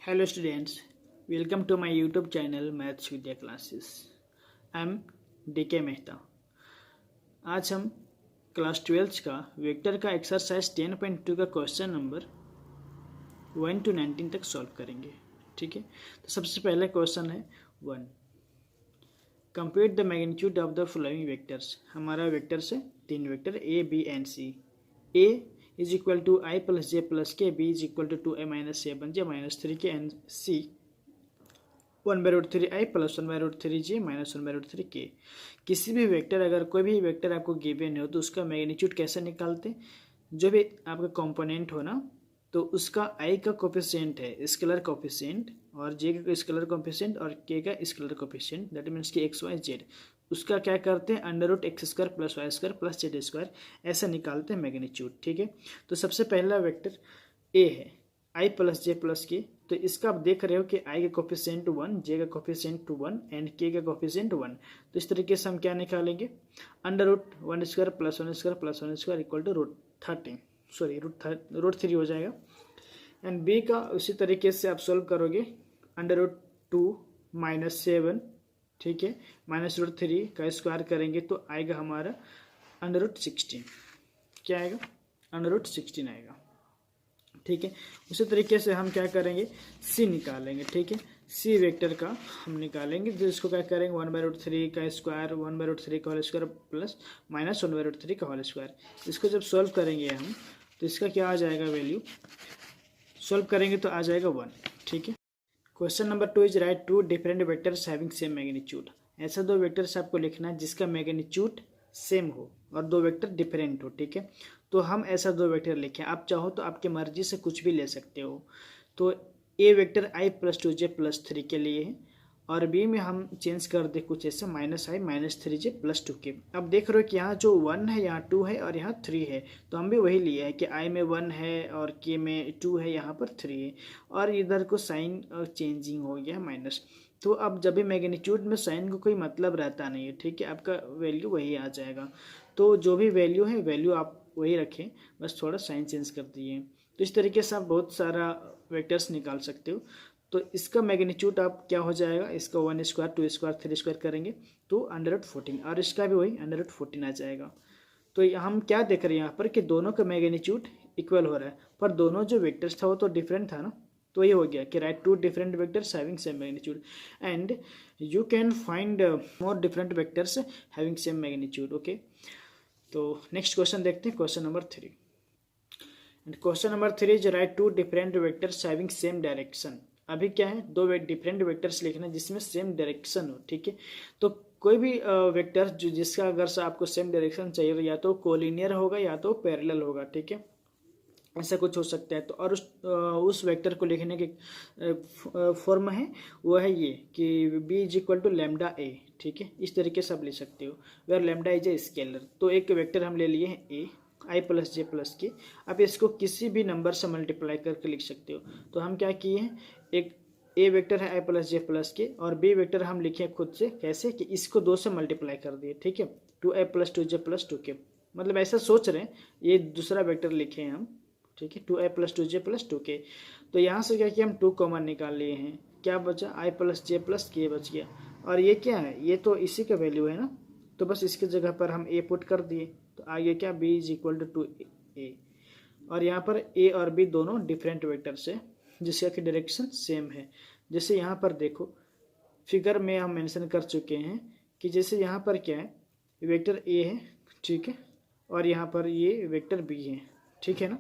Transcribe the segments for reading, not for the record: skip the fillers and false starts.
Hello students, welcome to my YouTube channel Maths Vidya Classes. I am DK Mehta. आज हम class 12 का vector का exercise 10.2 का question number 1 to 19 तक solve करेंगे. ठीक है, तो सबसे पहला क्वेश्चन है 1. Compute the magnitude of the following vectors. हमारा वेक्टर से तीन vector A, B and C. A is equal to I plus J plus K, B is equal to 2I minus 7J minus 3K and C 1 by root 3I plus 1 by root 3J minus 1 by root 3K. किसी भी vector, अगर कोई भी vector आपको given हो तो उसका magnitude कैसे निकालते? जो भी आपका कंपोनेंट हो ना, तो उसका I का कोफिशिएंट है स्केलर कोफिशिएंट, और J का स्केलर कोफिशिएंट और K का स्केलर कोफिशिएंट, दैट मीन्स कि एक्स वाई जेड, उसका क्या करते हैं under root x square plus y square plus z square, ऐसा निकालते हैं मैग्नीट्यूड. ठीक है, तो सबसे पहला वेक्टर ए है आई प्लस जे प्लस के. तो इसका आप देख रहे हो कि आई का कोफिशिएंट 1, जे का कोफिशिएंट 1 एंड के का कोफिशिएंट 1. तो इस तरीके से हम क्या निकालेंगे? Under root 1 square plus 1 square plus 1 square equal to root 3 हो जाएगा. एंड बी का उसी तरीके से आप सोल्व करोगे, अंडर रूट 2 माइनस 7, ठीक है, माइनस रूट 3 का स्क्वायर करेंगे तो आएगा हमारा अंडर रूट 16. क्या आएगा? अंडर रूट 16 आएगा. ठीक है, उसी तरीके से हम क्या करेंगे? सी निकालेंगे. ठीक है, सी वेक्टर का हम निकालेंगे, तो इसको क्या करेंगे? 1 बाई रूट 3 का स्क्वायर, 1 बाई रूट 3 का whole square plus minus 1 by root 3 का होल स्क्वायर. इसको जब सॉल्व करेंगे हम तो इसका क्या आ जाएगा? वैल्यू सॉल्व करेंगे तो आ जाएगा 1. ठीक है, question number 2 is write two different vectors having same magnitude. ऐसा दो वेक्टर्स आपको लिखना है जिसका मैग्नीट्यूड सेम हो और दो वेक्टर डिफरेंट हो. ठीक है, तो हम ऐसा दो वेक्टर लिखें. आप चाहो तो आपके मर्जी से कुछ भी ले सकते हो. तो ए वेक्टर आई प्लस 2जे प्लस 3 के लिए है, और बी में हम चेंज कर दे कुछ ऐसे माइनस आई माइनस 3जे प्लस 2के. अब देख रहे हो कि यहाँ जो 1 है यहाँ 2 है और यहाँ 3 है, तो हम भी वही लिए है कि आई में 1 है और के में 2 है, यहाँ पर 3 है, और इधर को साइन चेंजिंग हो गया माइनस. तो अब जब भी मैग्नीट्यूड में साइन को कोई मतलब रहता नहीं है. ठीक है, आपका वैल्यू वही आ जाएगा. तो जो भी वैल्यू है वैल्यू आप वही रखें, बस थोड़ा साइन चेंज कर दिए. तो इस तरीके से आप बहुत सारा वेक्टर्स निकाल सकते हो. तो इसका मैग्नीट्यूड आप क्या हो जाएगा? इसका 1 स्क्वायर 2 स्क्वायर 3 स्क्वायर करेंगे तो अंडर रूट 14, और इसका भी वही अंडर रूट 14 आ जाएगा. तो हम क्या देख रहे हैं यहाँ पर कि दोनों का मैग्नीट्यूड इक्वल हो रहा है, पर दोनों जो वेक्टर्स था वो तो डिफरेंट था ना. तो ये हो गया कि write two different vectors having same magnitude and you can find more different vectors having same magnitude. Okay, तो नेक्स्ट क्वेश्चन देखते हैं, question number 3. And question number 3 is write two different vectors having same direction. अभी क्या है? दो different vectors लिखना है जिसमें सेम डायरेक्शन हो. ठीक है, तो कोई भी वेक्टर जो जिसका अगर से आपको सेम डायरेक्शन चाहिए तो या तो कोलिनियर होगा या तो पैरेलल होगा. ठीक है, ऐसा कुछ हो सकता है. तो और उस वेक्टर को लिखने की फॉर्म है वो है ये कि b is equal to lambda A. ठीक है, इस तरीके से आप ले सकते हो, where lambda is a scalar. तो एक वेक्टर हम ले लिए हैं ए आई प्लस जे प्लस के. अब इसको किसी भी नंबर से मल्टीप्लाई करके लिख सकते हो. तो हम क्या किए हैं, एक ए वेक्टर है आई प्लस जे प्लस के, और बी वेक्टर हम लिखे खुद से. कैसे? कि इसको 2 से मल्टीप्लाई कर दिए. ठीक है, 2i प्लस 2जे प्लस 2के, मतलब ऐसा सोच रहे हैं ये दूसरा वेक्टर लिखे हैं हम. ठीक है, 2i प्लस 2जे प्लस 2के. तो यहाँ से क्या किया, हम 2 कॉमन निकाल लिए हैं. क्या बचा? आई प्लस जे प्लस के बच गया. और ये क्या है? ये तो इसी का वैल्यू है ना, तो बस इसके जगह पर हम ए पुट कर दिए. तो आगे क्या? B is equal to 2a. और यहाँ पर ए और बी दोनों डिफरेंट वेक्टर्स है जिसका कि डायरेक्शन सेम है. जैसे यहाँ पर देखो फिगर में हम मेंशन कर चुके हैं कि जैसे यहाँ पर क्या है, वेक्टर ए है. ठीक है, और यहाँ पर ये वेक्टर बी है. ठीक है ना,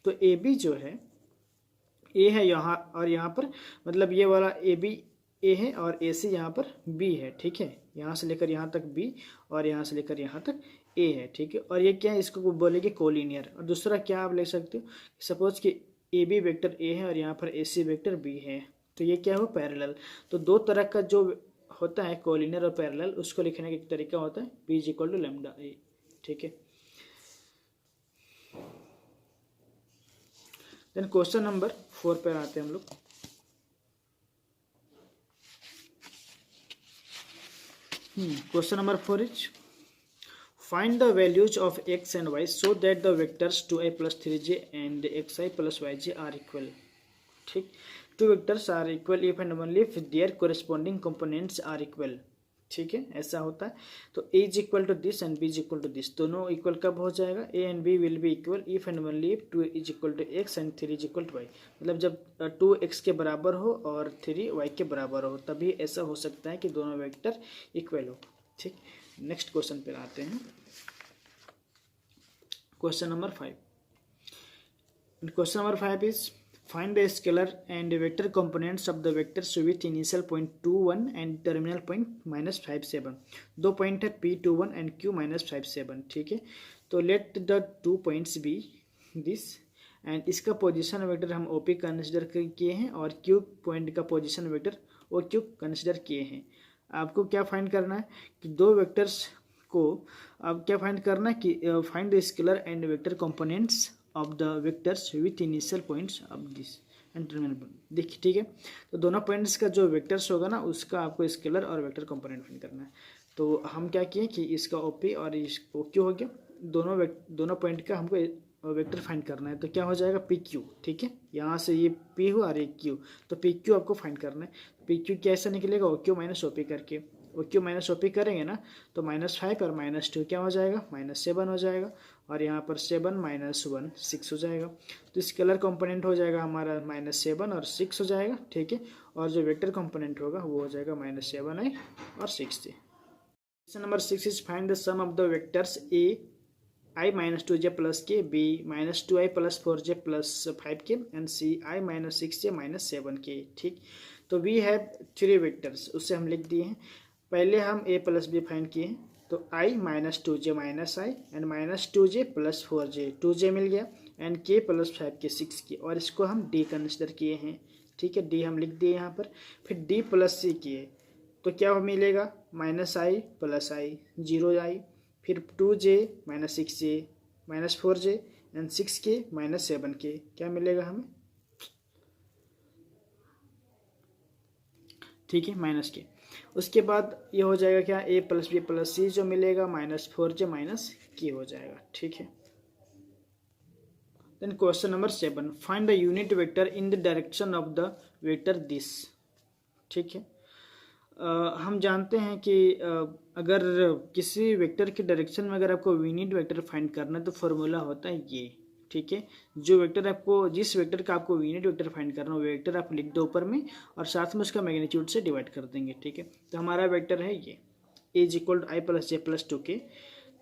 तो ए बी जो है ए है यहाँ, और यहाँ पर मतलब ये वाला ए बी ए है और ए सी यहाँ पर बी है. ठीक है, यहाँ से लेकर यहाँ तक बी और यहाँ से लेकर यहाँ तक ए है. ठीक है, और ये क्या है? इसको बोलेंगे कोलिनियर. और दूसरा क्या आप ले सकते हो, सपोज कि ए बी वेक्टर ए है और यहाँ पर ए सी वेक्टर बी है, तो ये क्या हो? पैरेलल. तो दो तरह का जो होता है कोलिनियर और पैरेलल, उसको लिखने का एक तरीका होता है B is equal to lambda A. ठीक है, देन क्वेश्चन नंबर 4 पर आते हैं हम लोग. Question number 4 is find the values of x and y so that the vectors 2i plus 3j and xi plus yj are equal. ठीक। Two vectors are equal if and only if their corresponding components are equal, ठीक है, ऐसा होता है। तो A is equal to this and B is equal to this, दोनों equal कब हो जाएगा, A and B will be equal if and only if 2 is equal to X and 3 is equal to Y, मतलब जब 2 x के बराबर हो और 3 वाई के बराबर हो तभी ऐसा हो सकता है कि दोनों वेक्टर इक्वल हो, ठीक। नेक्स्ट क्वेश्चन पर आते हैं, question number 5। Question number 5 is find the scalar and vector components of the vectors with initial point 21 and terminal point -57। दो पॉइंट है p21 and q-57, ठीक है। तो let the 2 points be this and इसका position vector हम OP consider किए हैं और q पॉइंट का पोजीशन वेक्टर OQ कंसिडर किए हैं। आपको क्या फाइंड करना है कि दो वेक्टर्स को अब क्या फाइंड करना है कि find the scalar and vector components of the vectors with initial points of this and terminal point, देखिए, ठीक है। तो दोनों पॉइंट्स का जो वेक्टर्स होगा ना उसका आपको स्केलर और वेक्टर कंपोनेंट फाइंड करना है। तो हम क्या किए कि इसका OP और इसका OQ हो गया, दोनों पॉइंट का हमको वेक्टर फाइंड करना है। तो क्या हो जाएगा PQ, ठीक है, यहाँ से ये P हुआ और ये Q, तो PQ आपको फाइंड करना है। PQ कैसे निकलेगा, OQ माइनस OP करके, OQ माइनस OP करेंगे ना तो -5 और -2 क्या हो जाएगा, -7 हो जाएगा, और यहाँ पर 7 - 1 6 हो जाएगा। तो स्केलर कंपोनेंट हो जाएगा हमारा -7 और 6 हो जाएगा, ठीक है। और जो वेक्टर कंपोनेंट होगा वो हो जाएगा -7i और 6j। Question number 6 is find the sum of the vectors a i - 2j + k, b - 2i + 4j + 5k and c i - 6j - 7k, ठीक। तो वी हैव 3 वेक्टर्स, उससे हम लिख दिए हैं। पहले हम a + b फाइंड किए हैं, तो i - 2j - i and -2j + 4j, 2j मिल गया एंड k + 5k 6k, और इसको हम d कंसिडर किए हैं, ठीक है, d हम लिख दिए यहाँ पर। फिर d + c किए तो क्या मिलेगा, -i + i 0i, फिर 2j - 6j - 4j and 6k - 7k, क्या मिलेगा हमें, ठीक है, -k। उसके बाद ये हो जाएगा क्या, a + b + c जो मिलेगा -4j - k हो जाएगा, ठीक है। Then question number 7, find the unit vector in the direction of the vector this, ठीक है। हम जानते हैं कि अगर किसी वेक्टर के डायरेक्शन में अगर आपको यूनिट वेक्टर फाइंड करना है तो फॉर्मूला होता है ये, ठीक है। जो वेक्टर आपको, जिस वेक्टर का आपको यूनिट वेक्टर फाइंड करना हो, वेक्टर आप लिख दो ऊपर में और साथ में उसका मैग्नीट्यूड से डिवाइड कर देंगे, ठीक है। तो हमारा वेक्टर है ये a is equal to i + j + 2k,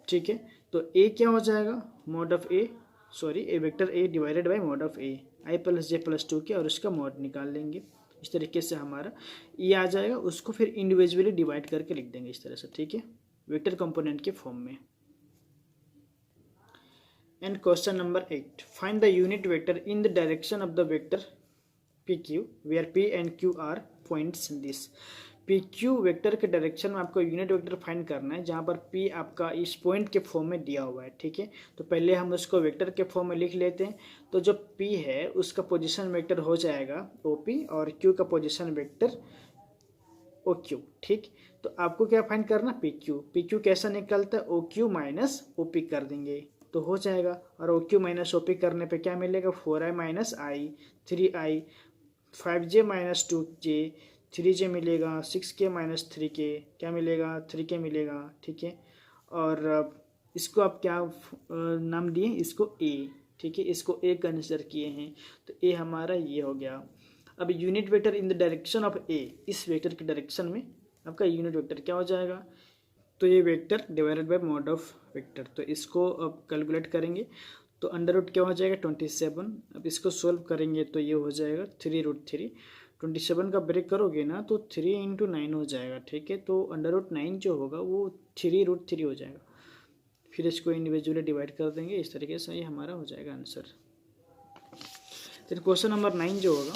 ठीक है। तो a क्या हो जाएगा, mod of a, sorry a vector a divided by mod of a, i + j + 2k और उसका मॉड निकाल लेंगे। इस तरीके से हमारा ये आ जाएगा, उसको फिर इंडिविजुअली डिवाइड करके लिख देंगे इस तरह से, ठीक है, वेक्टर कंपोनेंट के फॉर्म में। And question number 8, find the unit vector in the direction of the vector PQ where P and Q are points in this. PQ vector के डायरेक्शन में आपको यूनिट वेक्टर फाइंड करना है जहाँ पर P आपका इस पॉइंट के फॉर्म में दिया हुआ है, ठीक है। तो पहले हम उसको वेक्टर के फॉर्म में लिख लेते हैं। तो जो P है उसका पोजीशन वेक्टर हो जाएगा OP और Q का पोजीशन वेक्टर OQ, ठीक। तो आपको क्या फाइंड करना, PQ कैसा निकलता है, OQ माइनस OP कर देंगे तो हो जाएगा, और OQ माइनस OP करने पे क्या मिलेगा, 4i - i 3i 5j - 2j 3j मिलेगा, 6k - 3k क्या मिलेगा, 3k मिलेगा, ठीक है। और इसको आप क्या नाम दिए, इसको a, ठीक है, इसको a कंसिडर किए हैं, तो a हमारा ये हो गया। अब unit vector in the direction of a, इस वेक्टर के डायरेक्शन में आपका यूनिट वेक्टर क्या हो जाएगा, तो ये vector divided by mod of vector, तो इसको अब कैलकुलेट करेंगे तो √, क्या हो जाएगा 27। अब इसको सोल्व करेंगे तो ये हो जाएगा 3√3, 27 का ब्रेक करोगे ना तो 3 × 9 हो जाएगा, ठीक है। तो √9 जो होगा वो 3√3 हो जाएगा, फिर इसको इंडिविजुअली डिवाइड कर देंगे, इस तरीके से ये हमारा हो जाएगा आंसर। फिर क्वेश्चन नंबर 9 जो होगा,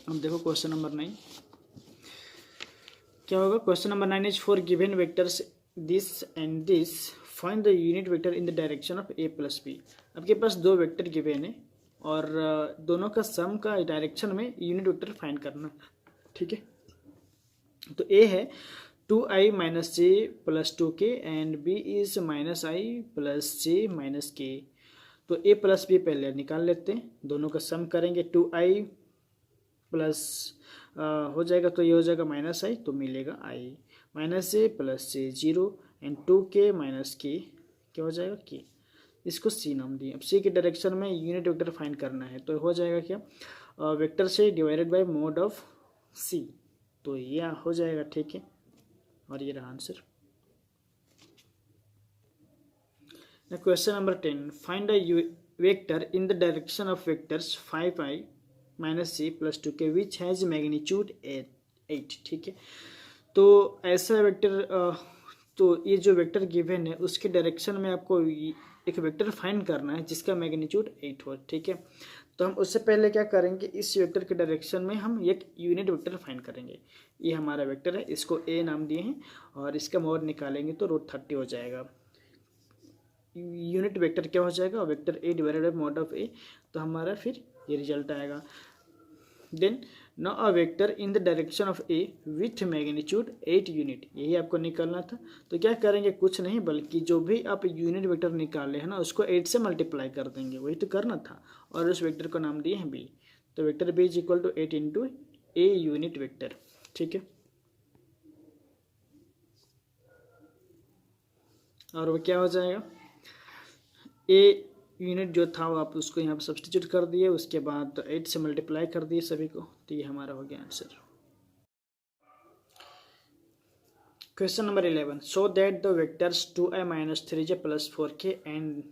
अब देखो क्वेश्चन नंबर 9 क्या होगा। Question number 9 is for given vectors this and this, find the unit vector in the direction of a + b। आपके पास दो वेक्टर गिवन है और दोनों का सम का डायरेक्शन में यूनिट वेक्टर फाइंड करना, ठीक है। तो a है 2i - j + 2k and b is -i + j - k। तो a प्लस बी पहले निकाल लेते हैं, दोनों का सम करेंगे 2i प्लस हो जाएगा, तो ये हो जाएगा माइनस आई, तो मिलेगा I minus A plus A 0 and 2k minus K क्या हो जाएगा के। इसको सी नाम दिए। अब सी के डायरेक्शन में यूनिट वेक्टर फाइंड करना है, तो हो जाएगा क्या वेक्टर से divided by mod of C, तो ये हो जाएगा। ठीक है, और ये रहा answer. Question number 10, find a vector in the direction of vectors 5i minus C plus 2k which has magnitude 8। ठीक है, तो ऐसा वेक्टर तो ये जो वेक्टर गिवन है उसके डायरेक्शन में आपको एक वेक्टर फाइंड करना है जिसका मैग्नीट्यूड 8 हो। ठीक है, तो हम उससे पहले क्या करेंगे, इस वेक्टर के डायरेक्शन में हम एक यूनिट वेक्टर फाइंड करेंगे। ये हमारा वेक्टर है, इसको ए नाम दिए हैं, और इसका मोड निकालेंगे तो √30 हो जाएगा। यूनिट वेक्टर क्या हो जाएगा, vector A divided by mod of A, तो हमारा फिर ये रिजल्ट आएगा। Then no a vector in the direction of A with magnitude 8 unit, यही आपको निकालना था। तो क्या करेंगे, कुछ नहीं बल्कि जो भी आप यूनिट वेक्टर निकाले हैं ना उसको 8 से मल्टीप्लाई कर देंगे, वही तो करना था, और उस वेक्टर को नाम दिए हैं बी। तो vector B is equal to 8 into a unit vector. ठीक है, और वो क्या हो जाएगा, ए यूनिट जो था वो आप उसको यहाँ पर सब्सटीट्यूट कर दिए, उसके बाद 8 से मल्टीप्लाई कर दिए सभी को, तो ये हमारा हो गया answer. Question number 11, show that the vectors 2i minus 3j plus 4k and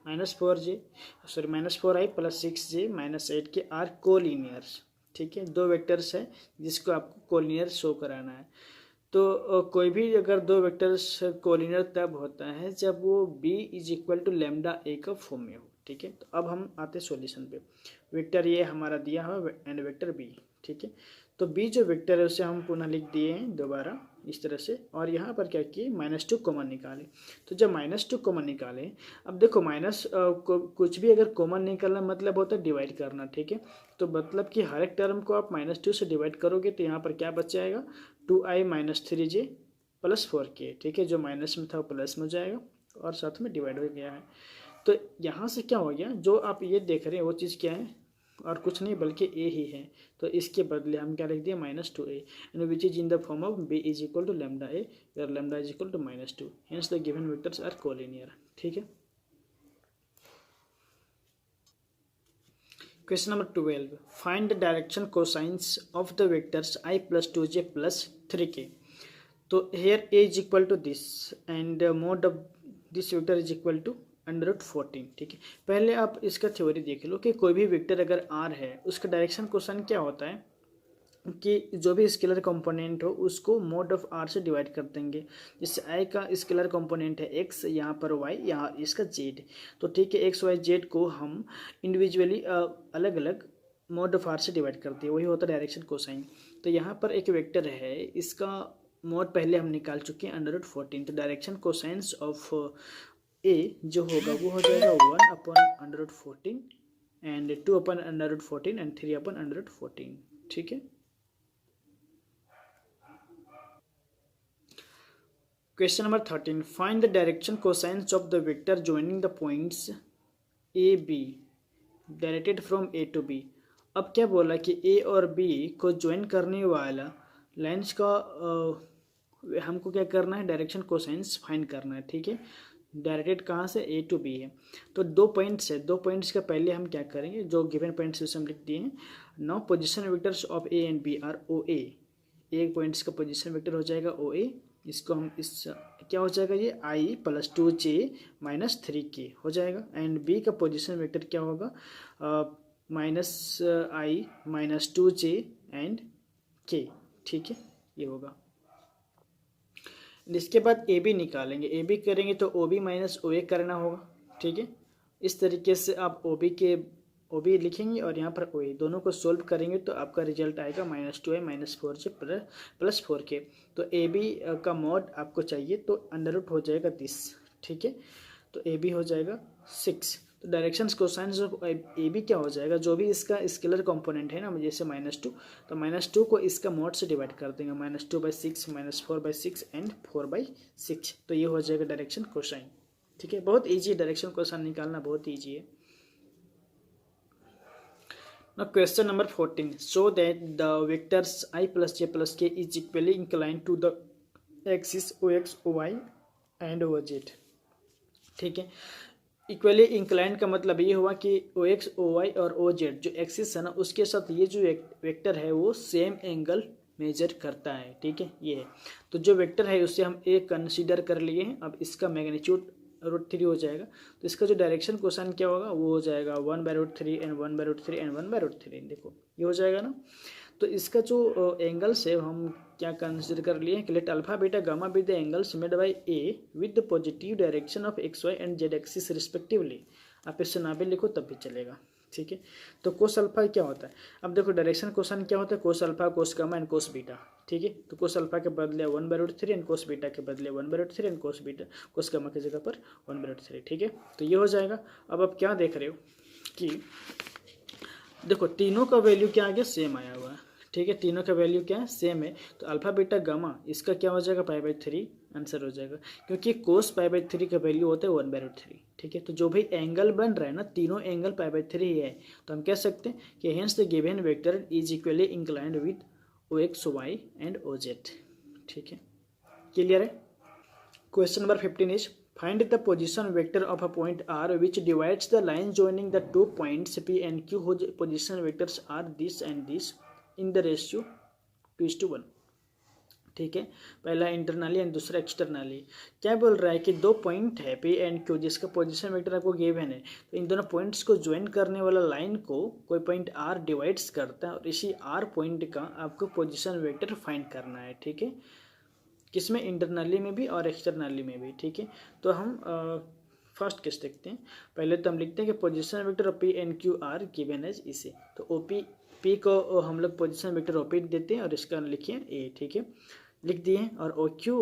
minus 4i plus 6j minus 8k are collinears. ठीक है, दो वेक्टर्स है जिसको आपको कोलिनियर शो कराना है। तो कोई भी अगर दो वेक्टर्स कोलिनियर तब होता है जब वो b is equal to lambda A का फॉर्म में हो। ठीक है, तो अब हम आते हैं सॉल्यूशन पे। वेक्टर ये हमारा दिया हुआ एंड वेक्टर b। ठीक है, तो b जो वेक्टर है उसे हम पुनः लिख दिए हैं दोबारा इस तरह से, और यहाँ पर क्या किए, -2 कॉमन निकाले। तो जब -2 कॉमन निकाले, अब देखो माइनस कुछ भी अगर कॉमन निकालना मतलब होता है डिवाइड करना। ठीक है, तो मतलब कि हर एक टर्म को आप -2 से डिवाइड करोगे तो यहाँ पर क्या बच जाएगा, 2i minus 3j plus 4k। ठीक है, जो माइनस में था वो प्लस में हो जाएगा और साथ में डिवाइड हो गया है। तो यहाँ से क्या हो गया, जो आप ये देख रहे हैं वो चीज़ क्या है, और कुछ नहीं बल्कि a ही है। तो इसके बदले हम क्या लिख दिए, -2a and which is in the form of b is equal to lambda A where lambda is equal to -2, hence the given vectors are collinear. ठीक है, question number 12, find the direction cosines of the vectors i plus 2j plus 3k। तो here a is equal to this and mod of this vector is equal to √14। ठीक है, पहले आप इसका theory देख लो कि कोई भी वेक्टर अगर r है उसका डायरेक्शन कोसाइन क्या होता है कि जो भी स्केलर कंपोनेंट हो उसको मोड ऑफ r से डिवाइड कर देंगे। जैसे i का स्केलर कंपोनेंट है x, यहाँ पर y, यहाँ इसका z। तो ठीक है, x y z को हम इंडिविजुअली अलग अलग मोड ऑफ r से डिवाइड करते हैं, वही होता है डायरेक्शन कोसाइन। तो यहाँ पर एक वेक्टर है, इसका मोड पहले हम निकाल चुके हैं √14। तो डायरेक्शन कोसाइंस ऑफ a जो होगा वो हो जाएगा 1/√14 एंड 2/√14 एंड 3/√14। ठीक है, question number 13, find the direction cosines of the vector joining the points A B directed from A to B. अब क्या बोला कि ए और बी को ज्वाइन करने वाला लाइन्स का हमको क्या करना है, डायरेक्शन कोसाइंस फाइंड करना है। ठीक है, डायरेक्टेड कहाँ से, ए टू बी है। तो दो पॉइंट्स है, दो पॉइंट्स का पहले हम क्या करेंगे, जो गिवन पॉइंट्स उसे हम लिख दिए हैं। Now position vectors of A and B are O A. एक पॉइंट्स का पोजीशन वेक्टर हो जाएगा ओ ए, इसको हम इस क्या हो जाएगा, ये i plus 2j minus 3k हो जाएगा। एंड b का पोजीशन वेक्टर क्या होगा, -i minus 2j and k। ठीक है, ये होगा। इसके बाद ए बी निकालेंगे, ए बी करेंगे तो ओ बी माइनस ओ ए करना होगा। ठीक है, इस तरीके से आप ओ बी लिखेंगे और यहाँ पर ओ ए, दोनों को सोल्व करेंगे तो आपका रिजल्ट आएगा -2i minus 4j plus 4k। तो ए बी का मॉड आपको चाहिए तो अंडर हो जाएगा 30। ठीक है, तो ए बी हो जाएगा 6। तो direction cosines of A B क्या हो जाएगा, जो भी इसका स्केलर कंपोनेंट है ना, जैसे -2, तो -2 को इसका मॉड से डिवाइड कर देंगे, -2/6 -4/6 एंड 4/6। तो ये हो जाएगा डायरेक्शन कोसाइन। ठीक है, बहुत ईजी, डायरेक्शन कोसाइन निकालना बहुत ईजी है। Now question number 14. Show that the vectors I plus j plus k is equally inclined to the axis ox, oy and oz. ठीक है, इक्वली इंक्लाइंड का मतलब ये हुआ कि ओ एक्स ओ वाई और ओ जेड जो एक्सिस है ना उसके साथ ये जो वेक्टर है वो सेम एंगल मेजर करता है। ठीक है, ये है तो जो वेक्टर है उसे हम ए कंसीडर कर लिए हैं। अब इसका मैग्नीट्यूड √3 हो जाएगा, तो इसका जो डायरेक्शन क्वेश्चन क्या होगा वो हो जाएगा 1/√3 एंड 1/√3 एंड 1/√3। देखो ये हो जाएगा ना। तो इसका जो एंगल्स है हम क्या कंसिडर कर लिए हैं कि let alpha beta gamma be the angles made by A with the positive direction of X Y and Z axis respectively. आप इससे ना भी लिखो तब भी चलेगा। ठीक है, तो कोस अल्फा क्या होता है, अब देखो डायरेक्शन क्वेश्चन क्या होता है, cos alpha cos gamma and cos beta. ठीक है, तो कोस अल्फा के बदले 1/√3 एंड कोस बीटा के बदले 1/√3 and cos beta cos gamma की जगह पर 1/√3। ठीक है, तो ये हो जाएगा। अब आप क्या देख रहे हो कि देखो तीनों का वैल्यू क्या आ गया, सेम आया हुआ है। ठीक है, तीनों का वैल्यू क्या है, सेम है। तो अल्फा बीटा गामा इसका क्या हो जाएगा, π/3 आंसर हो जाएगा, क्योंकि कोस π/3 का वैल्यू होता है 1/√3। ठीक है, तो जो भी एंगल बन रहा है ना तीनों एंगल π/3 ही है, तो हम कह सकते हैं कि hence the given vector is equally inclined with O X Y and O Z. ठीक है, क्लियर है। Question number 15 is find the position vector of a point r which divides the line joining the 2 points p and q whose position vectors are this and this in the ratio 2:1। ठीक है, पहला internally and दूसरा externally. क्या बोल रहा है कि दो पॉइंट है पी एंड क्यू जिसका पोजीशन वेक्टर आपको गिवन है, तो इन दोनों पॉइंट्स को ज्वाइन करने वाला लाइन को कोई पॉइंट आर डिवाइड्स करता है और इसी आर पॉइंट का आपको पोजीशन वेक्टर फाइंड करना है। ठीक है, किसमें, इंटरनली में भी और एक्सटर्नली में भी। ठीक है, तो हम फर्स्ट केस देखते हैं। पहले तो हम लिखते हैं कि position vector of P and Q are given as इसे, तो ओ पी को हम लोग पोजीशन वेक्टर ओ पी देते हैं और इसका लिखिए ए। ठीक है, लिख दिए। और ओ क्यू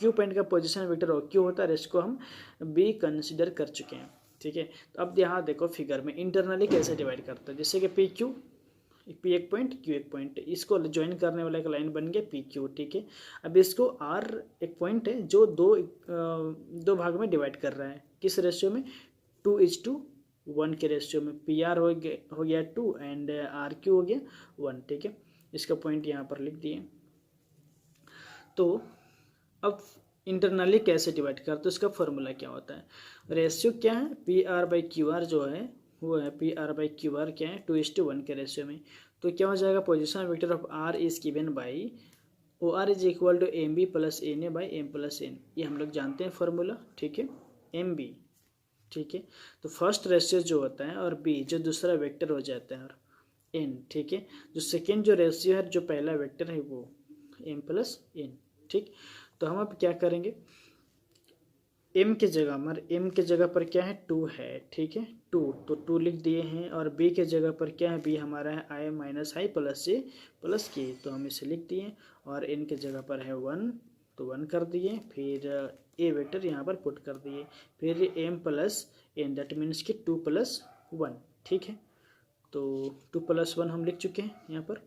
पॉइंट का पोजीशन वेक्टर ओ क्यू होता है और इसको हम बी कंसिडर कर चुके हैं। ठीक है, तो अब यहाँ देखो फिगर में इंटरनली कैसे डिवाइड करता है, जैसे कि पी एक पॉइंट क्यू एक पॉइंट, इसको ज्वाइन करने वाला एक लाइन बन गया पी क्यू। ठीक है, अब इसको आर एक पॉइंट है जो दो भाग में डिवाइड कर रहा है, किस रेशियो में, 2:1 के रेशियो में। पी आर हो गया 2 एंड आर क्यू हो गया 1। ठीक है, इसका पॉइंट यहाँ पर लिख दिए। तो अब इंटरनली कैसे डिवाइड करते तो इसका फॉर्मूला क्या होता है, रेशियो क्या है, P R by Q are जो है वो है P R by Q are क्या है 2:1 के रेशियो में। तो क्या हो जाएगा, position vector of R is given by O R is equal to M B plus N A by M plus N. ये हम लोग जानते हैं फॉर्मूला। ठीक है, एम बी। ठीक है, तो फर्स्ट रेशियो जो होता है और बी जो दूसरा वेक्टर हो जाता है और एन। ठीक है, जो सेकेंड जो रेशियो है जो पहला वेक्टर है वो एम प्लस एन। ठीक, तो हम अब क्या करेंगे, एम के जगह हमारे एम के जगह पर क्या है 2 है। ठीक है, 2 तो 2 लिख दिए हैं। और बी के जगह पर क्या है, बी हमारा है आई माइनस आई प्लस जे प्लस के, तो हम इसे लिख दिए। और एन के जगह पर है 1 तो 1 कर दिए। फिर ए वेक्टर यहाँ पर पुट कर दिए। फिर M plus N that means कि 2 + 1। ठीक है, तो 2 + 1 हम लिख चुके हैं यहाँ पर।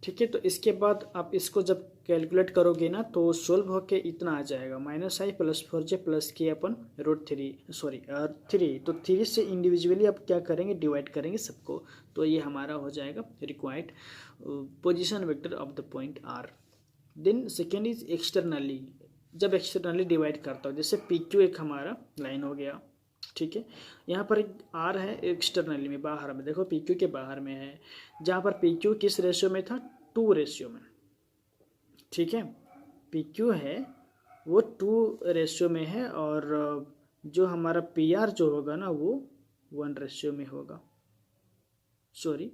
ठीक है, तो इसके बाद आप इसको जब कैलकुलेट करोगे ना तो सोल्व होके इतना आ जाएगा -i + 4j + k upon √3 sorry 3। तो 3 से इंडिविजुअली आप क्या करेंगे, डिवाइड करेंगे सबको, तो ये हमारा हो जाएगा required position vector of the point R. Then second is externally, जब एक्सटर्नली डिवाइड करता हूँ, जैसे पी क्यू एक हमारा लाइन हो गया। ठीक है, यहाँ पर एक आर है एक्सटर्नली में बाहर में, देखो पी क्यू के बाहर में है, जहाँ पर पी क्यू किस रेशियो में था, 2 रेशियो में। ठीक है, पी क्यू है वो 2 रेशियो में है और जो हमारा पी आर जो होगा ना वो 1 रेशियो में होगा। सॉरी,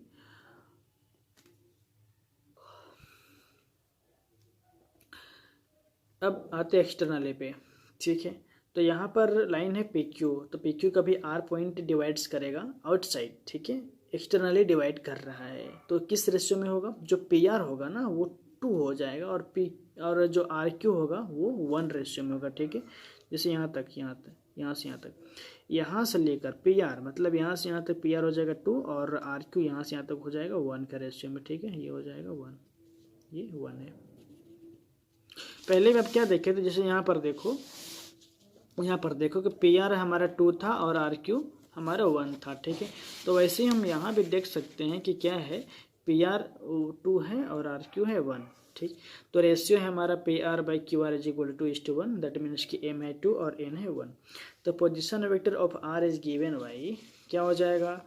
अब आते एक्सटर्नली पे। ठीक है, तो यहाँ पर लाइन है पी क्यू, तो पी क्यू कभी आर पॉइंट डिवाइड्स करेगा आउटसाइड। ठीक है, एक्सटर्नली डिवाइड कर रहा है तो किस रेशियो में होगा, जो पी आर होगा ना वो 2 हो जाएगा और जो आर क्यू होगा वो 1 रेशियो में होगा। ठीक है, जैसे यहाँ तक यहाँ से यहाँ तक, यहाँ से लेकर पी आर मतलब यहाँ से यहाँ तक पी आर हो जाएगा 2 और आर क्यू यहाँ से यहाँ तक हो जाएगा 1 का रेशियो में। ठीक है, ये हो जाएगा 1, ये 1 है। पहले में अब क्या देखे थे, जैसे यहाँ पर देखो यहाँ पर देखो कि पी आर हमारा 2 था और आर क्यू हमारा 1 था, ठीक है। तो वैसे ही हम यहाँ भी देख सकते हैं कि क्या है, पी आर 2 है और आर क्यू है 1, ठीक। तो रेशियो है हमारा P R by Q R is equal to 2:1, that means कि एम है 2 और एन है 1। तो position vector of R is given by क्या हो जाएगा,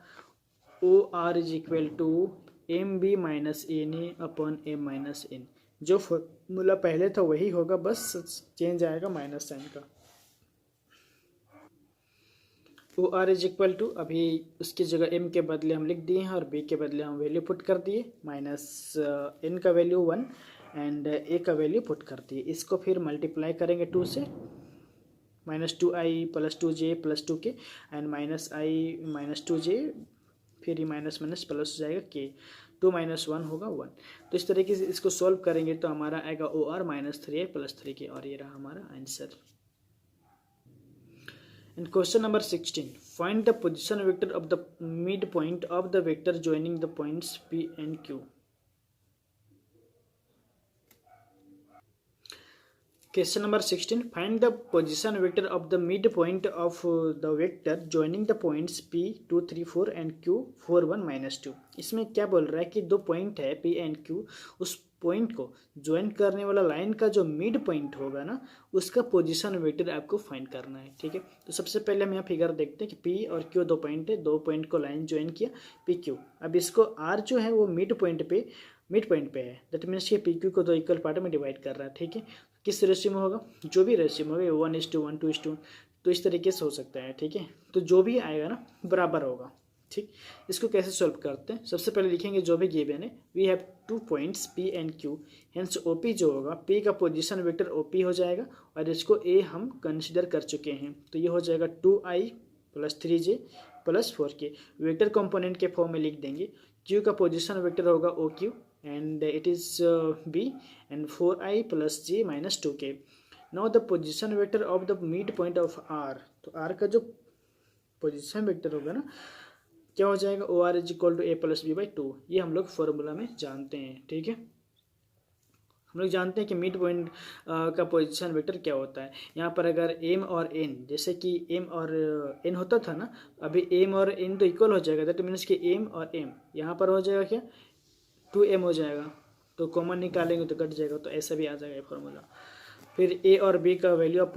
O R is equal to M B minus N A upon M minus N. जो formula पहले था वही होगा, बस चेंज आएगा माइनस साइन का। O R is equal to, अभी उसकी जगह एम के बदले हम लिख दिए हैं और बी के बदले हम वैल्यू पुट कर दिए, माइनस एन का वैल्यू 1 एंड ए का वैल्यू पुट कर दिए। इसको फिर मल्टीप्लाई करेंगे 2 से, -2i + 2j + 2k and -i - 2j, फिर ये माइनस माइनस प्लस हो जाएगा k, 2 - 1 होगा 1। तो इस तरीके से इसको सॉल्व करेंगे तो हमारा आएगा ओ आर -3i + 3k, और ये रहा हमारा answer. And question number 16. Find the position vector of the midpoint of the vector joining the points P and Q. Question number 16. Find the position vector of the midpoint of the vector joining the points P 2 3 4 and Q 4 1 -2. इसमें क्या बोल रहा है कि दो point है P and Q, उस point को ज्वाइन करने वाला लाइन का जो मिड पॉइंट होगा ना, उसका पोजीशन वेक्टर आपको फाइंड करना है, ठीक है। तो सबसे पहले हम यहाँ फिगर देखते हैं कि P और Q दो पॉइंट है, दो पॉइंट को लाइन ज्वाइन किया P Q। अब इसको R जो है वो मिड पॉइंट पे है, दैट मीन्स ये P Q को दो इक्वल पार्ट में डिवाइड कर रहा है, ठीक है। किस रेशियो में होगा, जो भी रेशियो में होगा 1:1 2:1, तो इस तरीके से हो सकता है, ठीक है। तो जो भी आएगा ना बराबर होगा, ठीक। इसको कैसे सॉल्व करते हैं, सबसे पहले लिखेंगे जो भी गिवन है, we have 2 points P and Q, hence OP जो होगा P का पोजीशन वेक्टर OP हो जाएगा, और इसको A हम कंसिडर कर चुके हैं, तो ये हो जाएगा 2i + 3j + 4k। Vector component के फॉर्म में लिख देंगे, Q का पोजीशन वेक्टर होगा OQ and it is B and 4i + j - 2k. Now the position vector of the midpoint of R, तो R का जो पोजीशन वेक्टर होगा ना क्या हो जाएगा, O R is equal to A + b/2। ये हम लोग फॉर्मूला में जानते हैं, ठीक है। हम लोग जानते हैं कि मिड पॉइंट का पोजीशन वेक्टर क्या होता है। यहाँ पर अगर m और n, जैसे कि m और n होता था ना, अभी m और n तो इक्वल हो जाएगा, दैट मीन्स कि m और m यहाँ पर हो जाएगा क्या, 2m हो जाएगा, तो कॉमन निकालेंगे तो कट जाएगा, तो ऐसा भी आ जाएगा फॉर्मूला। फिर a और b का वैल्यू आप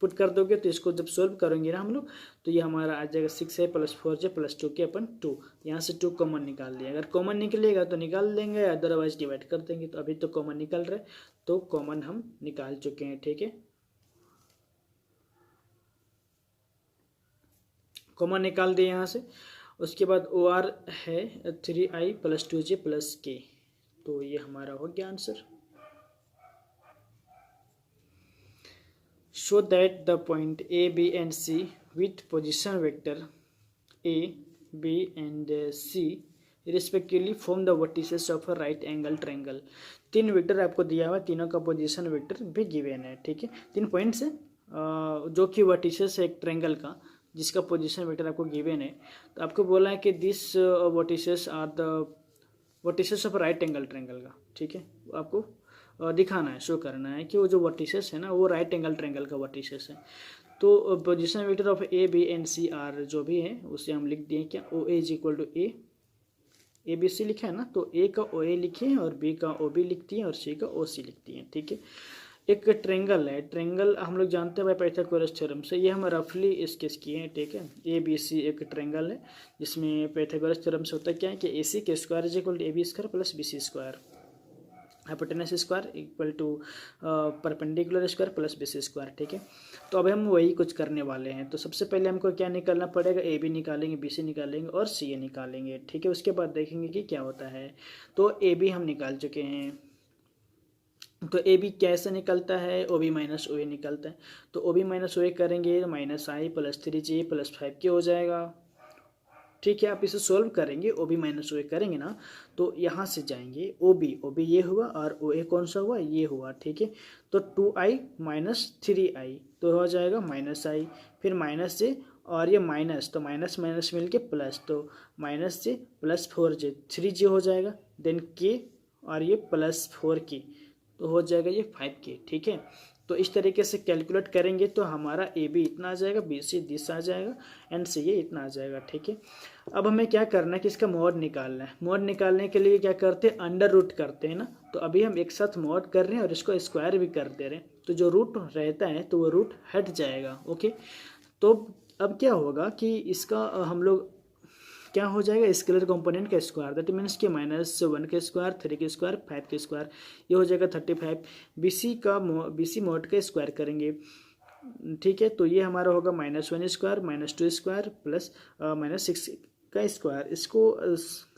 पुट कर दोगे तो इसको जब सोल्व करेंगे ना हम लोग, तो ये हमारा आ जाएगा 6a + 4j + 2k/2। यहाँ से 2 कॉमन निकाल लिया, अगर कॉमन निकलेगा तो निकाल देंगे, अदरवाइज डिवाइड कर देंगे। तो अभी तो कॉमन निकल रहा है, तो कॉमन हम निकाल चुके हैं, ठीक है। कॉमन निकाल दिए यहाँ से। उसके बाद ओ आर है 3i + 2j + k, तो ये हमारा हो गया answer. Show that the point A, B and C with position vector A, B and C respectively form the vertices of a right angle triangle. 3 vector आपको दिया हुआ, तीनों का पोजीशन वेक्टर भी गिवन है, ठीक है। 3 पॉइंट्स है जो कि वर्टिसेस है एक ट्रायंगल का, जिसका पोजीशन वेक्टर आपको गिवन है। तो आपको बोला है कि this vertices are the vertices of right angle triangle का, ठीक है। आपको दिखाना है, शो करना है कि वो जो वर्टिसेस है ना वो राइट एंगल ट्रायंगल का वर्टिसेस है। तो position vector of A B and C are जो भी है उसे हम लिख दिए क्या, O A is equal to A B C लिखा है ना, तो ए का ओ ए लिखिए और बी का ओ बी लिखती है और सी का ओ सी लिखती है, ठीक है। एक ट्रायंगल है, ट्रायंगल हम लोग जानते हैं भाई पाइथागोरस थ्योरम से, ये हम रफली स्केच किए हैं, ठीक है। ए बी सी एक ट्रायंगल है जिसमें पाइथागोरस थ्योरम से होता है क्या है कि AC के square is equal to AB square plus BC square, hypotenuse square equal to perpendicular square plus BC square, ठीक है। तो अब हम वही कुछ करने वाले हैं। तो सबसे पहले हमको क्या निकालना पड़ेगा, AB निकालेंगे, BC निकालेंगे और CA निकालेंगे, ठीक है। उसके बाद देखेंगे कि क्या होता है। तो AB हम निकाल चुके हैं, तो AB कैसे निकलता है, OB - OA निकलता है। तो OB - OA करेंगे तो -i + 3j + 5k हो जाएगा, ठीक है। आप इसे सोल्व करेंगे, OB - OA करेंगे ना, तो यहाँ से जाएंगे OB ये हुआ और OA कौन सा हुआ, ये हुआ, ठीक है। तो 2i - 3i तो हो जाएगा -i, फिर -j और ये माइनस, तो माइनस माइनस मिल के प्लस, तो -j + 4j 3j हो जाएगा, देन k और ये +4k तो हो जाएगा ये 5k, ठीक है। तो इस तरीके से कैलकुलेट करेंगे तो हमारा ए बी इतना आ जाएगा, बी सी दिस आ जाएगा, एंड सी ए इतना आ जाएगा। ठीक है, अब हमें क्या करना है कि इसका मॉड निकालना है। मॉड निकालने के लिए क्या करते हैं, अंडर रूट करते हैं ना। तो अभी हम एक साथ मॉड कर रहे हैं और इसको स्क्वायर भी कर दे रहे हैं, तो जो रूट रहता है तो वो रूट हट जाएगा। ओके, तो अब क्या होगा कि इसका हम लोग क्या हो जाएगा, स्केलर कंपोनेंट का स्क्वायर, दैट मीन्स कि -1 का स्क्वायर, 3 का स्क्वायर, 5 का स्क्वायर, ये हो जाएगा 35। BC मॉड का स्क्वायर करेंगे। ठीक है, तो ये हमारा होगा -1 स्क्वायर, -2 स्क्वायर प्लस -6 का स्क्वायर। इसको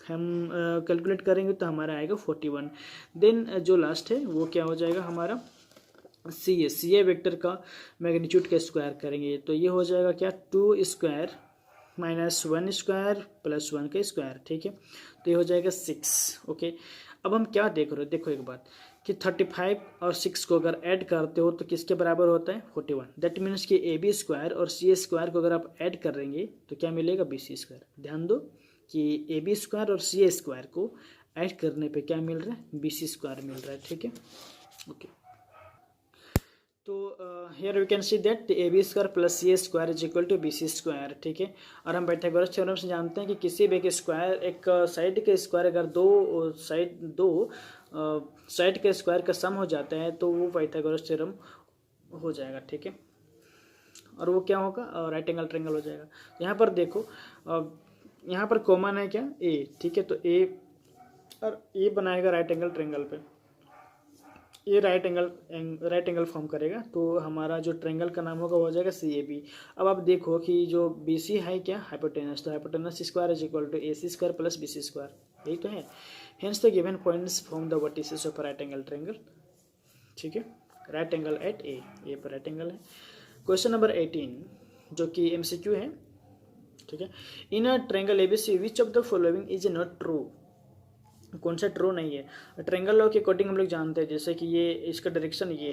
हम कैलकुलेट करेंगे तो हमारा आएगा 41। देन जो लास्ट है वो क्या हो जाएगा हमारा सी ए वेक्टर का मैग्नीट्यूड का स्क्वायर करेंगे, तो ये हो जाएगा क्या, 2 स्क्वायर -1 स्क्वायर प्लस 1 का स्क्वायर। ठीक है, तो ये हो जाएगा 6। ओके, अब हम क्या देख रहे हो, देखो एक बात कि 35 और 6 को अगर ऐड करते हो तो किसके बराबर होता है, 41। दैट मीन्स कि ए बी स्क्वायर और सी ए स्क्वायर को अगर आप ऐड करेंगे तो क्या मिलेगा, बी सी स्क्वायर। ध्यान दो कि ए बी स्क्वायर और सी ए स्क्वायर को ऐड करने पे क्या मिल रहा है, बी सी स्क्वायर मिल रहा है। ठीक है, ओके, तो here we can see that A B square plus C A square is equal to B C square. ठीक है, और हम पाइथागोरस थ्योरम से जानते हैं कि किसी भी एक स्क्वायर, एक साइड के स्क्वायर अगर दो साइड के स्क्वायर का सम हो जाता है तो वो पाइथागोरस थ्योरम हो जाएगा। ठीक है, और वो क्या होगा, राइट एंगल ट्रायंगल हो जाएगा। यहाँ पर देखो, यहाँ पर कॉमन है क्या, ए। ठीक है, तो ए और ए बनाएगा राइट एंगल ट्रायंगल पे, ये राइट एंगल फॉर्म करेगा, तो हमारा जो ट्रायंगल का नाम होगा वो हो जाएगा सी ए बी। अब आप देखो कि जो बी सी है क्या, हाइपोटेनस, तो hypotenuse square is equal to A C square plus B C square, यही तो है। Hence the given points form the vertices of right angle triangle. ठीक है, राइट एंगल एट ए पर राइट एंगल है। क्वेश्चन नंबर 18 जो कि MCQ है। ठीक है, in a triangle ABC which of the following is not true, कौन सा ट्रू नहीं है। ट्रायंगल लॉ के अकॉर्डिंग हम लोग जानते हैं, जैसे कि ये इसका डायरेक्शन ये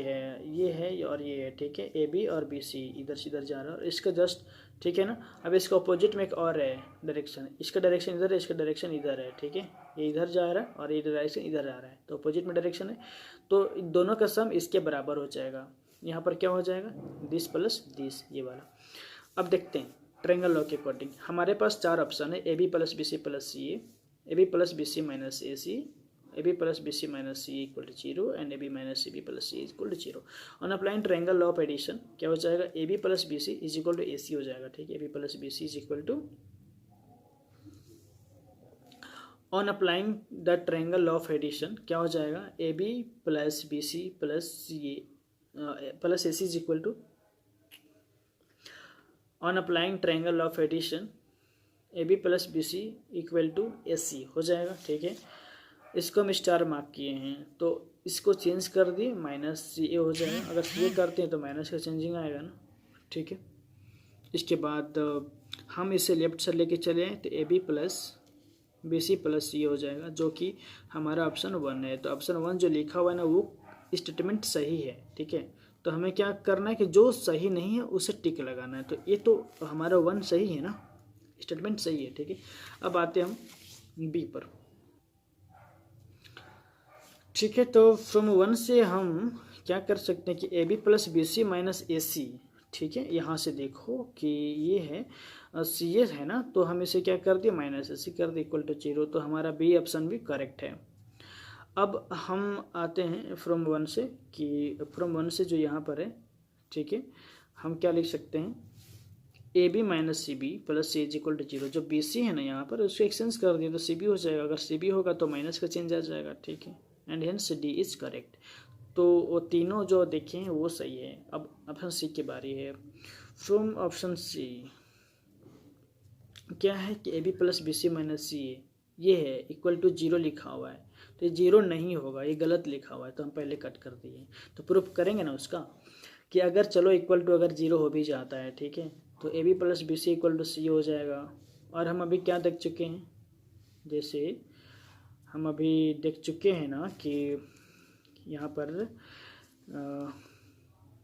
है और ये है। ठीक है, ए बी और बी सी इधर से इधर जा रहा है, और इसका जस्ट, ठीक है ना। अब इसका अपोजिट में एक और है डायरेक्शन, इसका डायरेक्शन इधर है, इसका डायरेक्शन इधर है। ठीक है, ये इधर जा रहा है और ये डायरेक्शन इधर आ रहा है, तो अपोजिट में डायरेक्शन है, तो दोनों का सम इसके बराबर हो जाएगा। यहाँ पर क्या हो जाएगा, दिस प्लस दिस, ये वाला। अब देखते हैं ट्रायंगल लॉ के अकॉर्डिंग हमारे पास 4 ऑप्शन है, A B plus B C plus C A B plus B C minus A C, A B plus B C minus C equal to 0 and A B minus C B plus C equal to 0। On applying triangle law of addition क्या हो जाएगा, A B plus B C is equal to A C हो जाएगा। ठीक है, A B plus B C is equal to, on applying the triangle law of addition क्या हो जाएगा, A B plus B C plus C plus A C is equal to, on applying triangle law of addition A B plus B C equal to A C हो जाएगा। ठीक है, इसको हम star mark किए हैं, तो इसको चेंज कर दिए, माइनस सी ए हो जाएगा। अगर सी ए करते हैं तो माइनस का चेंजिंग आएगा ना। ठीक है, इसके बाद हम इसे लेफ्ट से लेके चले तो A B plus B C plus C हो जाएगा, जो कि हमारा ऑप्शन 1 है। तो ऑप्शन 1 जो लिखा हुआ है ना वो स्टेटमेंट सही है। ठीक है, तो हमें क्या करना है कि जो सही नहीं है उसे टिक लगाना है। तो ये तो हमारा 1 सही है ना, स्टेटमेंट सही है। ठीक है, अब आते हैं हम बी पर। ठीक है, तो फ्रॉम 1 से हम क्या कर सकते हैं कि A B plus B C minus A C. ठीक है, यहाँ से देखो कि ये है सी ए है ना, तो हम इसे क्या कर दिए, माइनस ए सी कर दिए इक्वल टू 0, तो हमारा बी ऑप्शन भी करेक्ट है। अब हम आते हैं फ्रॉम 1 से कि फ्रॉम 1 से जो यहाँ पर है, ठीक है, हम क्या लिख सकते हैं, A B minus C B plus C is equal to 0। जो बी सी है ना यहाँ पर उसको एक्सचेंज कर दिया तो सी बी हो जाएगा, अगर सी बी होगा तो माइनस का चेंज आ जाएगा। ठीक है, and hence D is correct. तो वो तीनों जो देखे हैं वो सही है। अब ऑप्शन सी की बारी है। फ्रॉम ऑप्शन सी क्या है कि A B plus B C minus C ये है इक्वल टू 0 लिखा हुआ है, तो ये 0 नहीं होगा, ये गलत लिखा हुआ है, तो हम पहले कट कर दिए। तो प्रूफ करेंगे ना उसका कि अगर चलो इक्वल टू अगर 0 हो भी जाता है, ठीक है, तो A B plus B C equal to C हो जाएगा। और हम अभी क्या देख चुके हैं, जैसे हम अभी देख चुके हैं ना कि यहाँ पर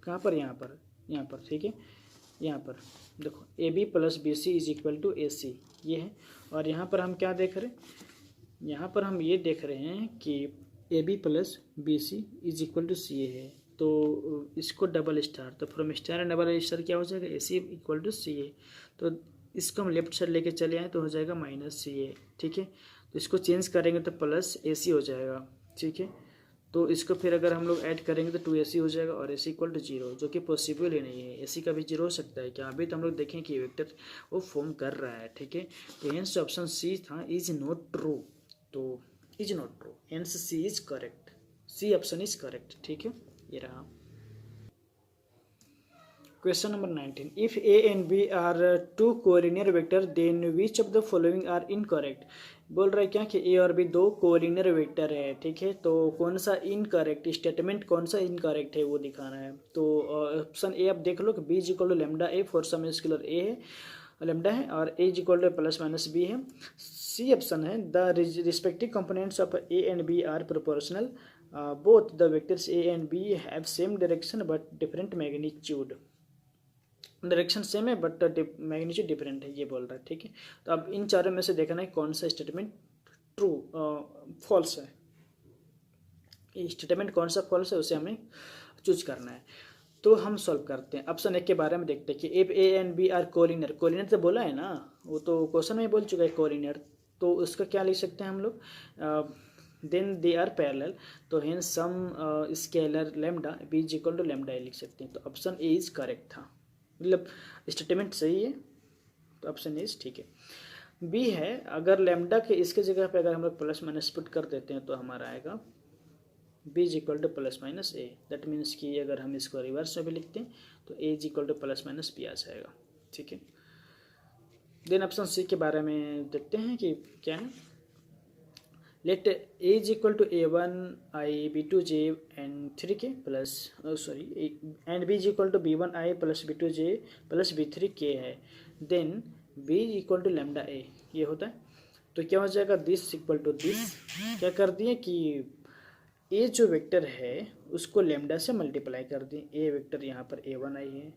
कहाँ पर, यहाँ पर ठीक है, यहाँ पर देखो A B plus B C is equal to A C ये है। और यहाँ पर हम क्या देख रहे हैं, यहाँ पर हम ये देख रहे हैं कि A B plus B C is equal to C A है। तो इसको डबल स्टार, तो from star and double star क्या हो जाएगा, ए सी इक्वल टू सी ए। तो इसको हम लेफ्ट साइड लेके चले आए तो हो जाएगा माइनस सी ए, ठीक है। तो इसको चेंज करेंगे तो प्लस ए सी हो जाएगा, ठीक है। तो इसको फिर अगर हम लोग ऐड करेंगे तो 2ac हो जाएगा और ac इक्वल टू 0, जो कि पॉसिबल ही नहीं है। ac का भी 0 हो सकता है क्या, अभी तो हम लोग देखें कि वेक्टर वो फॉर्म कर रहा है, ठीक है। तो हेंस ऑप्शन सी था इज नॉट ट्रू, तो is not true, hence C is correct, C option is correct, ठीक है। ये रहा क्वेश्चन नंबर 19, इफ a and b are two collinear vector then which of the following are incorrect. बोल रहा है क्या कि a और b दो कोलिनियर वेक्टर है, ठीक है। तो कौन सा इनकरेक्ट स्टेटमेंट, कौन सा इनकरेक्ट है वो दिखाना है। तो ऑप्शन ए आप देख लो कि b is equal to lambda A for some scalar a है, लेमडा है, और a is equal to plus minus b है। सी ऑप्शन है the respective components of a and b are proportional, both the vectors a and b have same direction but different magnitude. Direction same है but magnitude different है, ये बोल रहा है, ठीक है। तो अब इन चारों में से देखना है कौन सा स्टेटमेंट ट्रू फॉल्स है, ये स्टेटमेंट कौन सा फॉल्स है उसे हमें चूज करना है। तो हम सॉल्व करते हैं। ऑप्शन एक के बारे में देखते हैं कि if A and B are collinear, collinear तो बोला है ना, वो तो क्वेश्चन में बोल चुका है कोलिनियर, तो उसका क्या लिख सकते हैं हम लोग, देन दे आर पैरेलल, तो hence some scalar lambda B is equal to lambda A लिख सकते हैं। तो ऑप्शन ए इज करेक्ट था, मतलब स्टेटमेंट सही है, तो ऑप्शन इज ठीक है। बी है अगर लेमडा के इसके जगह पे अगर हम लोग प्लस माइनस पुट कर देते हैं तो हमारा आएगा B is equal to plus minus A, that means कि अगर हम इसको रिवर्स में भी लिखते हैं तो A is equal to plus minus B आ जाएगा, ठीक है। देन ऑप्शन सी के बारे में देखते हैं कि क्या है। Let A is equal to a1 i b2 j and 3k plus sorry and b is equal to b1 i plus b2 j plus b3 k है, then b is equal to lambda a ये होता है। तो क्या हो जाएगा, this equal to this, क्या कर दिए कि a जो वेक्टर है उसको लेमडा से मल्टीप्लाई कर दिए। a वेक्टर यहाँ पर a1 i है,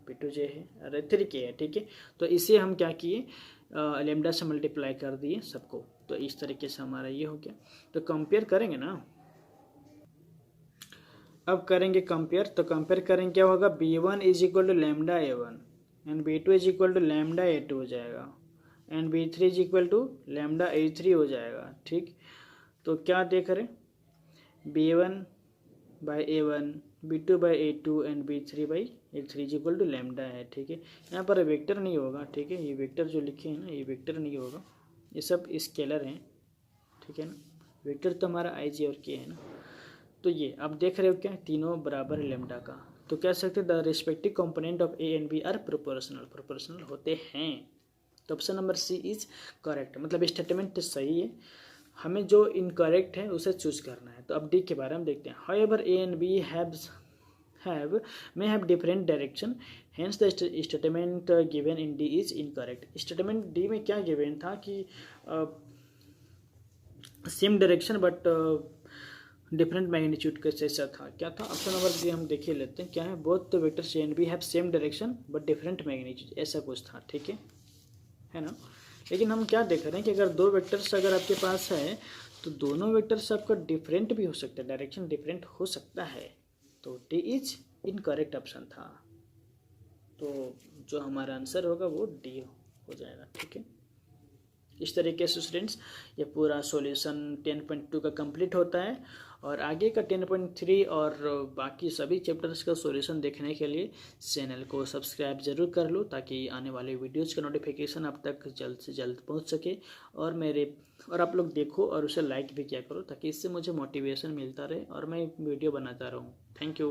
b2 j है और 3k है, ठीक है। तो इसे हम क्या किए, लेमडा से मल्टीप्लाई कर दिए सबको, तो इस तरीके से हमारा ये हो गया। तो कंपेयर करेंगे ना, अब करेंगे कंपेयर, तो कंपेयर करेंगे क्या होगा, b1 is equal to lambda a1 and b2 is equal to lambda a2 हो जाएगा and b3 is equal to lambda a3 हो जाएगा, ठीक। तो क्या देख रहे, b1 by a1, b2 by a2 and b3 by a3 is equal to lambda है, ठीक है। यहाँ पर वेक्टर नहीं होगा, ठीक है, ये वेक्टर जो लिखे हैं ना ये वेक्टर नहीं होगा, ये सब स्केलर हैं, ठीक है ना। वेक्टर तो हमारा आई जे और के है ना। तो ये आप देख रहे हो क्या, तीनों बराबर है लेमडा का, तो कह सकते the respective component of A and B are proportional, proportional होते हैं। तो option number C is correct, मतलब स्टेटमेंट सही है, हमें जो इनकरेक्ट है उसे चूज करना है। तो अब डी के बारे में देखते हैं। However A and B may have different direction, hence the statement given in D is incorrect। Statement D में क्या गिवन था कि same direction but different magnitude का जैसा था, क्या था ऑप्शन नंबर डी, हम देखे लेते हैं क्या है, both the vectors A and B have same direction but different magnitude, ऐसा कुछ था, ठीक है ना। लेकिन हम क्या देख रहे हैं कि अगर दो वेक्टर्स अगर आपके पास है तो दोनों वेक्टर्स आपका डिफरेंट भी हो सकता है, डायरेक्शन डिफरेंट हो सकता है, तो डी इज इनकरेक्ट ऑप्शन था। तो जो हमारा आंसर होगा वो डी हो जाएगा, ठीक है। इस तरीके से स्टूडेंट्स ये पूरा सॉल्यूशन 10.2 का कंप्लीट होता है, और आगे का 10.3 और बाकी सभी चैप्टर्स का सॉल्यूशन देखने के लिए चैनल को सब्सक्राइब जरूर कर लो, ताकि आने वाले वीडियोज़ का नोटिफिकेशन आप तक जल्द से जल्द पहुंच सके, और आप लोग देखो और उसे लाइक भी किया करो, ताकि इससे मुझे मोटिवेशन मिलता रहे और मैं वीडियो बनाता रहूं। Thank you.